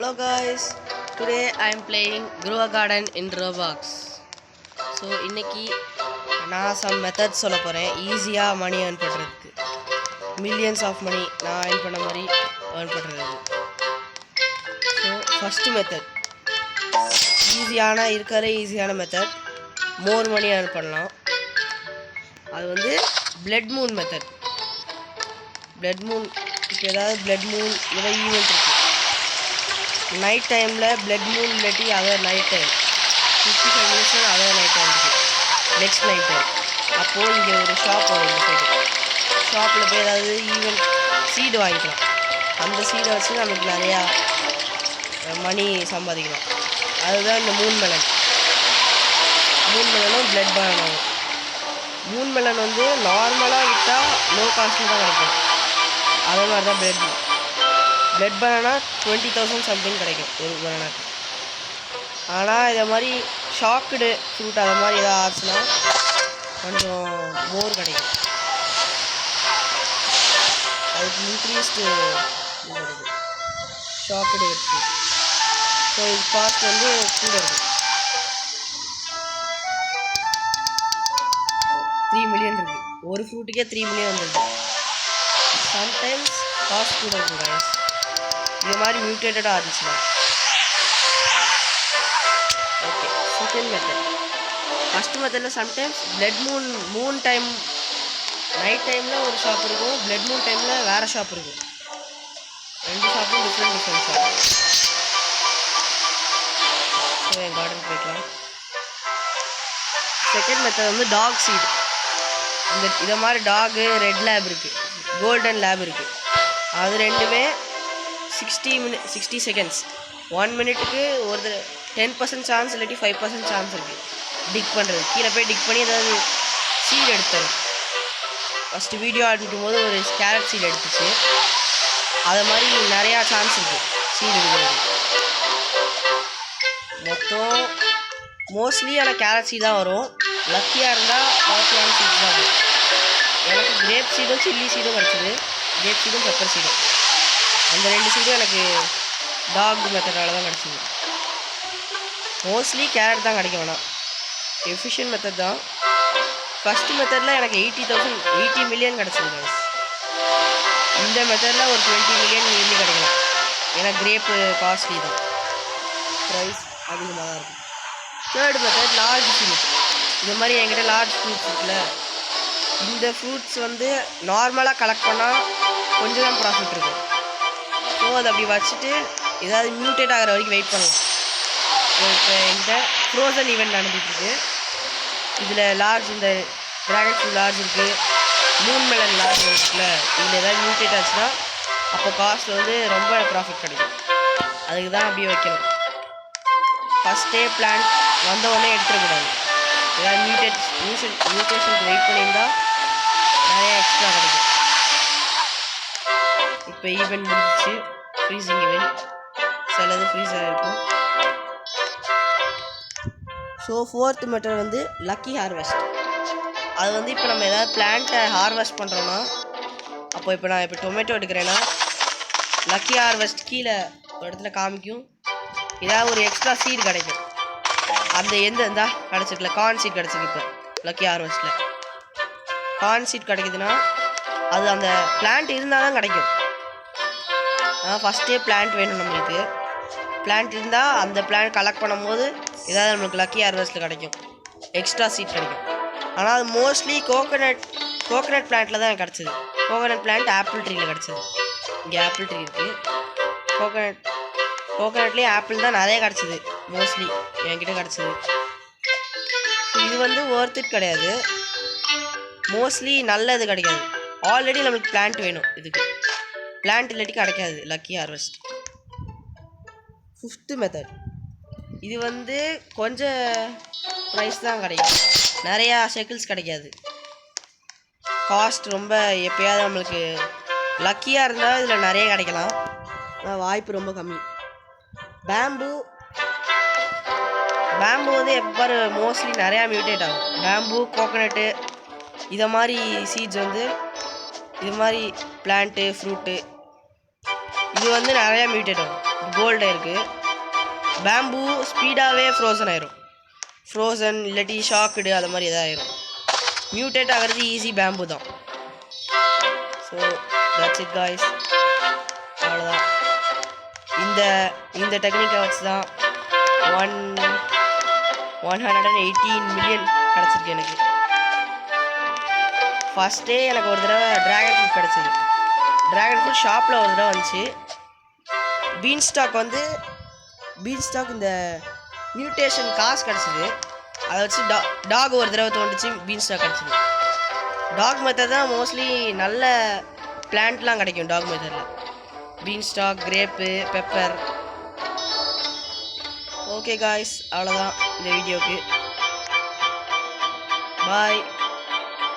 Hello guys, today I am playing Grow a Garden in Roblox. So இன்னைக்கு நான் some methods சொல்ல போறேன் ஈஸியா மணி earn பண்றதுக்கு. Millions of money நான் earn பண்ண மாதிரி earn பண்றதுக்கு. So first method ஈஸியான method more money earn பண்ணலாம். அது வந்து blood moon method. blood moon இப்போ ஏதாவது blood moon ஏதாவது ஈவென்ட் இருக்கு night time blood moon illati other night time 55 minutes other night time next night time அப்போ இங்க ஒரு ஷாப் வரும் இந்த சைடு ஷாப்ல போய் ஏதாவது ஈவென்ட் சீட் வாங்கிக்கலாம் அந்த சீடை வச்சு நமக்கு நிறைய மணி சம்பாதிக்கலாம் அதுதான் இந்த மூன் மெலனும் பிளட் பனானாவும் மூன் மெலன் வந்து நார்மலாக விட்டால் லோ காஸ்ட்டில் தான் கிடைக்கும் அதே மாதிரி தான் பிளட் பனானா 20,000 சம்திங் கிடைக்கும் ஒரு பனானாக்கு ஆனால் இதை மாதிரி ஷாக்குடு ஃப்ரூட் அதை மாதிரி எதாவது ஆச்சுன்னா கொஞ்சம் மோர் கிடைக்கும் அதுக்கு இன்க்ரீஸ்டு கிடைக்கும் ஷாக்குடு ஃப்ரூட் ஸோ இது காஸ்ட் வந்து கூட இருக்கும் 3 மில்லியன் இருக்குது ஒரு ஃப்ரூட்டுக்கே 3 மில்லியன் வந்துருக்கு சம்டைம்ஸ் காஸ்ட் கூட இருக்கும் கைஸ் இது மாதிரி மியூட்டேட்டடாக இருந்துச்சுன்னா ஓகே செகண்ட் மெத்தட் ஃபஸ்ட் மெத்தடில் sometimes blood Moon time night டைமில் ஒரு ஷாப் இருக்கும் பிளட் மூன் டைமில் வேறு ஷாப் இருக்கும் ரெண்டு ஷாப்பும் டிஃப்ரெண்ட் ஷாப் ஸோ என் கார்டன் போய்க்கலாம் செகண்ட் மெத்தட் வந்து டாக் சீட் இதை மாதிரி டாகு ரெட் லேப் இருக்குது கோல்டன் லேப் இருக்குது அது ரெண்டுமே 60 செகண்ட்ஸ் 1 மினிட்டுக்கு ஒரு 10% சான்ஸ் இல்லாட்டி 5% சான்ஸ் இருக்குது டிக் பண்ணுறது கீழே போய் டிக் பண்ணி ஏதாவது சீட் எடுத்துரும் ஃபஸ்ட்டு வீடியோ ஆடிட்டும் போது ஒரு கேரட் சீட் எடுத்துச்சு அதை மாதிரி நிறையா சான்ஸ் இருக்குது சீட் எடுக்கிறது மொத்தம் மோஸ்ட்லி ஆனால் கேரட் சீட் தான் வரும் லக்கியாக இருந்தால் பவர்ஃபுல்லான சீட் தான் வரும் எனக்கு கிரேப் சீடும் சில்லி சீடும் கிடச்சிது கிரேப் சீடும் பெப்பர் சீடும் அந்த ரெண்டு சீடும் எனக்கு டாக் மெத்தடால் தான் கிடச்சிது மோஸ்ட்லி கேரட் தான் கிடைக்கும் வேணாம் எஃபிஷியன்ட் மெத்தட் தான் ஃபஸ்ட்டு மெத்தடில் எனக்கு 80 மில்லியன் கிடச்சிது கைஸ் இந்த மெத்தடில் ஒரு 20 மில்லியன் மீதி கிடைக்கலாம் ஏன்னா கிரேப்பு காஸ்ட்லி தான் ப்ரைஸ் அதிகமாக தான் இருக்கும் தேர்ட் மெத்தட் லார்ஜ் ஃப்ரூட் இந்த மாதிரி என்கிட்ட லார்ஜ் ஃப்ரூட்ஸ் இருக்குல்ல இந்த ஃப்ரூட்ஸ் வந்து நார்மலாக கலெக்ட் பண்ணால் கொஞ்சம் தான் ப்ராஃபிட் இருக்கும் ஸோ அதை அப்படி வச்சுட்டு ஏதாவது மியூட்டேட் ஆகிற வரைக்கும் வெயிட் பண்ணலாம் இப்போ என்கிட்ட ஃப்ரோசன் ஈவெண்ட் நடந்துட்டுருக்கு இதில் லார்ஜ் இந்த ட்ராகன் ஃப்ரூட் லார்ஜ் இருக்குது மூன் மெலன் லார்ஜ் இருக்குல்ல இதில் ஏதாவது மியூட்டேட் ஆச்சுன்னா அப்போ காஸ்ட் வந்து ரொம்ப ப்ராஃபிட் கிடைக்கும் அதுக்கு தான் அப்படியே வைக்கணும் ஃபஸ்ட்டே பிளான் வந்தவுடனே எடுத்துடக்கூடாது ஏதாவது மியூட்டேஷனுக்கு வெயிட் பண்ணியிருந்தால் நிறைய எக்ஸ்ட்ரா கிடைக்கும் இப்போ ஈவெண்ட் முடிஞ்சிச்சு ஃப்ரீசிங் ஈவெண்ட் சிலது ஃப்ரீஸாக இருக்கும் ஸோ ஃபோர்த் மெத்தட் வந்து லக்கி ஹார்வெஸ்ட் அது வந்து இப்போ நம்ம ஏதாவது பிளான்ட்டை ஹார்வெஸ்ட் பண்ணுறோன்னா அப்போ இப்போ நான் இப்போ டொமேட்டோ எடுக்கிறேன்னா லக்கி ஹார்வெஸ்ட் கீழே ஒரு இடத்துல காமிக்கும் ஏதாவது ஒரு எக்ஸ்ட்ரா சீட் கிடைக்கும் அந்த எந்த கிடச்சிருக்குல கார்ன் சீட் கிடச்சிருக்கு இப்போ லக்கி ஹார்வெஸ்ட்டில் கார்ன் சீட் கிடைக்குதுன்னா அது அந்த பிளான்ட் இருந்தால் தான் கிடைக்கும் ஃபஸ்ட்டே பிளான்ட் வேணும் நம்மளுக்கு பிளான்ட் இருந்தால் அந்த பிளான்ட் கலெக்ட் பண்ணும்போது ஏதாவது நம்மளுக்கு லக்கி ஹார்வெஸ்ட்டில் கிடைக்கும் எக்ஸ்ட்ரா சீட் கிடைக்கும் ஆனால் அது மோஸ்ட்லி கோகோனட் பிளான்ட்டில் தான் கிடச்சிது கோகோனட் பிளான்ட் ஆப்பிள் ட்ரீயில் கிடச்சிது இங்கே ஆப்பிள் ட்ரீ இருக்குது கோகோனட்லேயே ஆப்பிள் தான் நிறைய கிடச்சிது மோஸ்ட்லி என்கிட்ட கிடச்சிது இது வந்து ஒர்த் இட் கிடையாது மோஸ்ட்லி நல்லது கிடைக்காது ஆல்ரெடி நம்மளுக்கு பிளான்ட் வேணும் இதுக்கு பிளான்ட் இல்லாட்டி கிடைக்காது லக்கி ஹார்வெஸ்ட் ஃபிஃப்த்து மெத்தட் இது வந்து கொஞ்சம் ப்ரைஸ் தான் கிடைக்கும் நிறையா ஷெக்கிள்ஸ் கிடைக்காது காஸ்ட் ரொம்ப எப்போயாவது நம்மளுக்கு லக்கியாக இருந்தால் இதில் நிறைய கிடைக்கலாம் ஆனால் வாய்ப்பு ரொம்ப கம்மி பேம்பு வந்து எப்போ மோஸ்ட்லி நிறையா மியூட்டேட் ஆகும் பேம்பு கோகோனட்டு இதை மாதிரி சீட்ஸ் வந்து இது மாதிரி பிளான்ட்டு ஃப்ரூட்டு இது வந்து நிறையா மியூட்டேட் ஆகும் கோல்டு இருக்குது. பேம்பு ஸ்பீடாகவே ஃப்ரோசன் ஆயிரும். ஃப்ரோசன் இல்லாட்டி ஷாக்குடு அது மாதிரி எதாவது ஆயிரும். மியூட்டேட் ஆகிறது ஈஸி பேம்பு தான். So that's it guys. அவ்வளோதான். இந்த டெக்னிக்கை வச்சு தான் 118 மில்லியன் கிடச்சிருக்கு எனக்கு. ஃபஸ்ட்டே எனக்கு ஒரு தடவை ட்ராகன் ஃப்ரூட் கிடச்சிது. ட்ராகன் ஃப்ரூட் ஷாப்பில் ஒரு தடவை வந்துச்சு. பீன்ஸ்டாக் இந்த மியூட்டேஷன் காசு கிடச்சிது. அதை வச்சு டாக் ஒரு தடவை தோண்டிச்சு, பீன்ஸ்டாக் கிடச்சிது. டாக் மெத்தட் தான் மோஸ்ட்லி நல்ல பிளான்ட்லாம் கிடைக்கும். டாக் மெத்தடில் பீன்ஸ்டாக், கிரேப்பு, பெப்பர். ஓகே காய்ஸ், அவ்வளோதான் இந்த வீடியோவுக்கு. பாய்.